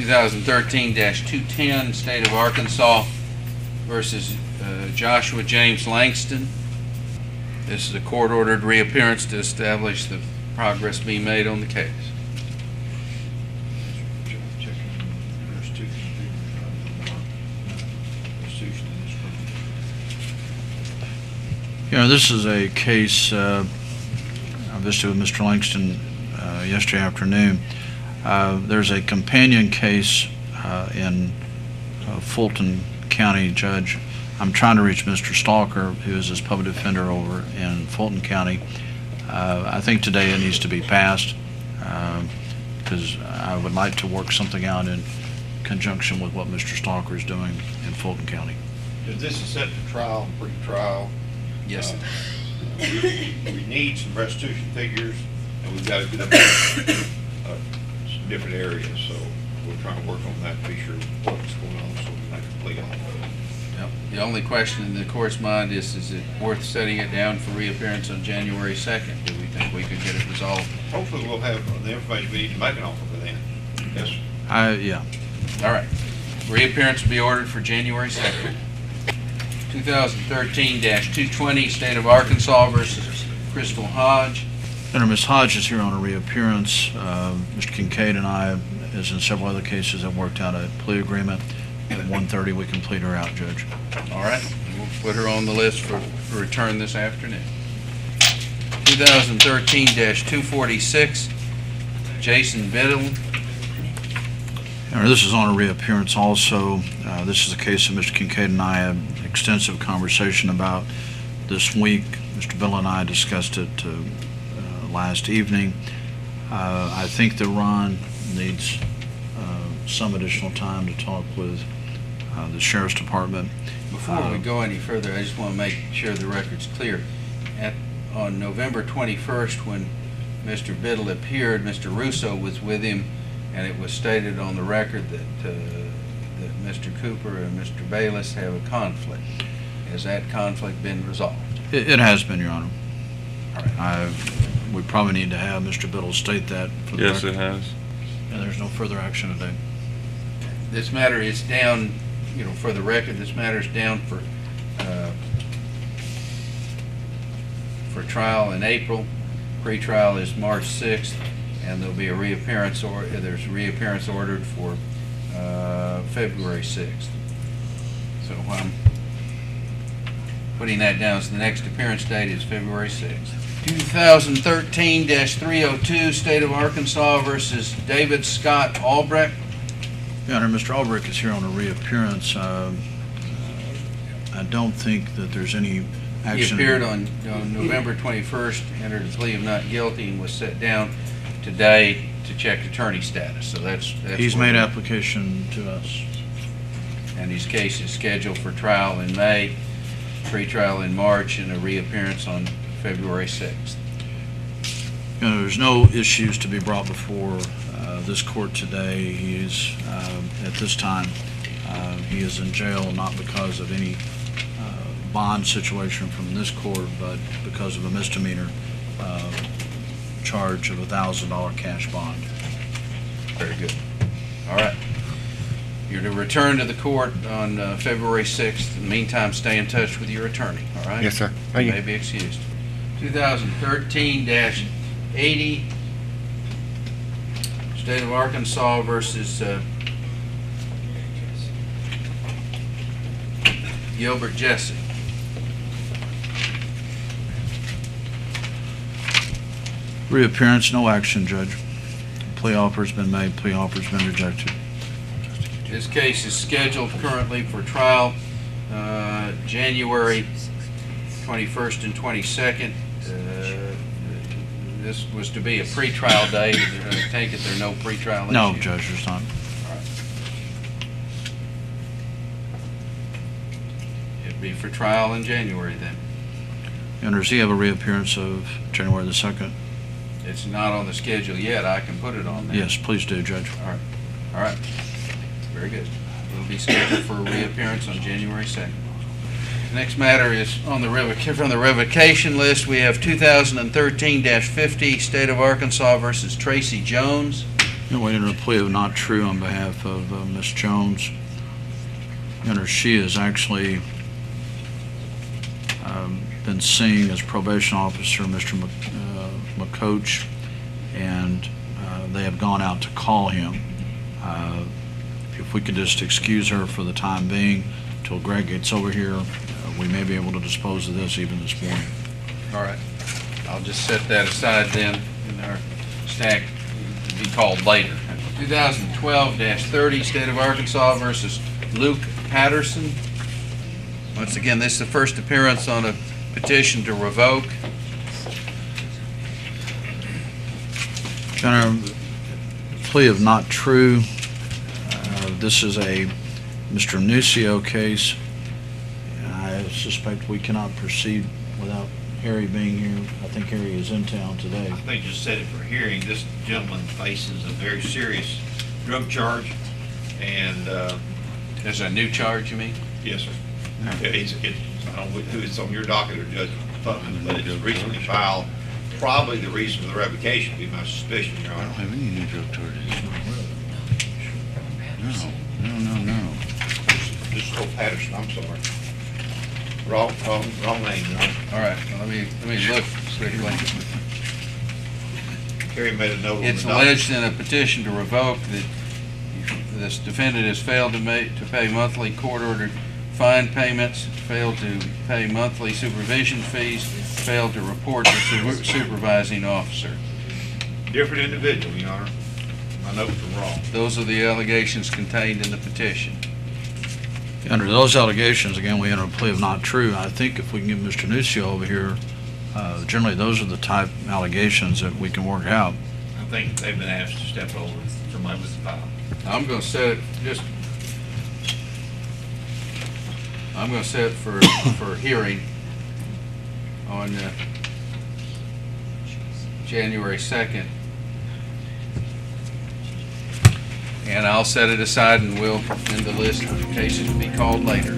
2013-210, State of Arkansas versus Joshua James Langston. This is a court-ordered reappearance to establish the progress being made on the case. Yeah, this is a case I visited with Mr. Langston yesterday afternoon. There's a companion case in Fulton County. Judge, I'm trying to reach Mr. Stalker, who is his public defender over in Fulton County. I think today it needs to be passed because I would like to work something out in conjunction with what Mr. Stalker is doing in Fulton County. If this is set for trial, pre-trial, Yes. we need some restitution figures, and we've got to get up some different areas, so we're trying to work on that to be sure what's going on, so we can make a plea on it. Yep. The only question in the court's mind is it worth setting it down for reappearance on January 2nd? Do we think we could get it resolved? Hopefully we'll have the information we need to make an offer for then. Yes. Yeah. All right. Reappearance will be ordered for January 2nd. 2013-220, State of Arkansas versus Crystal Hodge. Senator, Ms. Hodge is here on a reappearance. Mr. Kincaid and I, as in several other cases, have worked out a plea agreement. At 1:30, we complete her out, Judge. All right. We'll put her on the list for return this afternoon. 2013-246, Jason Biddle. This is on a reappearance also. This is a case that Mr. Kincaid and I had extensive conversation about this week. Mr. Bill and I discussed it last evening. I think that Ron needs some additional time to talk with the Sheriff's Department. Before we go any further, I just want to make sure the record's clear. On November 21st, when Mr. Biddle appeared, Mr. Russo was with him, and it was stated on the record that Mr. Cooper and Mr. Bayless have a conflict. Has that conflict been resolved? It has been, Your Honor. All right. We probably need to have Mr. Biddle state that for the Yes, record. it has. And there's no further action today. This matter is down, for the record, this matter is down for trial in April. Pre-trial is March 6th, and there'll be a reappearance, or there's a reappearance ordered for February 6th. So I'm putting that down. So the next appearance date is February 6th. 2013-302, State of Arkansas versus David Scott Albrecht. Your Honor, Mr. Albrecht is here on a reappearance. I don't think that there's any action. He appeared on November 21st, entered a plea of not guilty, and was set down today to check attorney status. So that's He's made application to us. And his case is scheduled for trial in May, pre-trial in March, and a reappearance on February 6th. There's no issues to be brought before this court today. He is, at this time, he is in jail not because of any bond situation from this court, but because of a misdemeanor charge of $1,000 cash bond. Very good. All right. You're to return to the court on February 6th. In the meantime, stay in touch with your attorney, all right? Yes, sir. You Thank may you. be excused. 2013-80, State of Arkansas versus Gilbert Jesse. Reappearance, no action, Judge. Plea offer's been made, plea offer's been rejected. This case is scheduled currently for trial January 21st and 22nd. This was to be a pre-trial date. I take it there are no pre-trial issues? No, Judge, there's not. It'd be for trial in January then. And does he have a reappearance of January the 2nd? It's not on the schedule yet. I can put it on there. Yes, please do, Judge. All right. All right. Very good. It'll be scheduled for a reappearance on January 2nd. The next matter is on the from the revocation list. We have 2013-50, State of Arkansas versus Tracy Jones. We entered a plea of not true on behalf of Ms. Jones. She has actually been seeing as probation officer Mr. McCoach, and they have gone out to call him. If we could just excuse her for the time being till Greg gets over here, we may be able to dispose of this even this morning. All right. I'll just set that aside then in our stack to be called later. 2012-30, State of Arkansas versus Luke Patterson. Once again, this is the first appearance on a petition to revoke. Your Honor, plea of not true. This is a Mr. Nucio case. I suspect we cannot proceed without Harry being here. I think Harry is in town today. I think just set it for hearing. This gentleman faces a very serious drug charge, and, There's a new charge, you mean? yes, sir. Yeah, I don't know who it's on your docket or Judge Putnam, but it's recently filed. Probably the reason for the revocation would be my suspicion, Your Honor. have any new drug charges. No. This is Old Patterson, I'm sorry. Wrong name, Your Honor. All right, well, let me look quickly. Carrie made a note on the It's docket. alleged in a petition to revoke that this defendant has failed to pay monthly court-ordered fine payments, failed to pay monthly supervision fees, failed to report to supervising officer. Different individual, Your Honor. My notes are wrong. Those are the allegations contained in the petition. Under those allegations, again, we enter a plea of not true. I think if we can get Mr. Nucio over here, generally those are the type allegations that we can work out. I think they've been asked to step over somebody with the file. I'm going to set it for hearing on January 2nd. And I'll set it aside and we'll end the list of cases to be called later.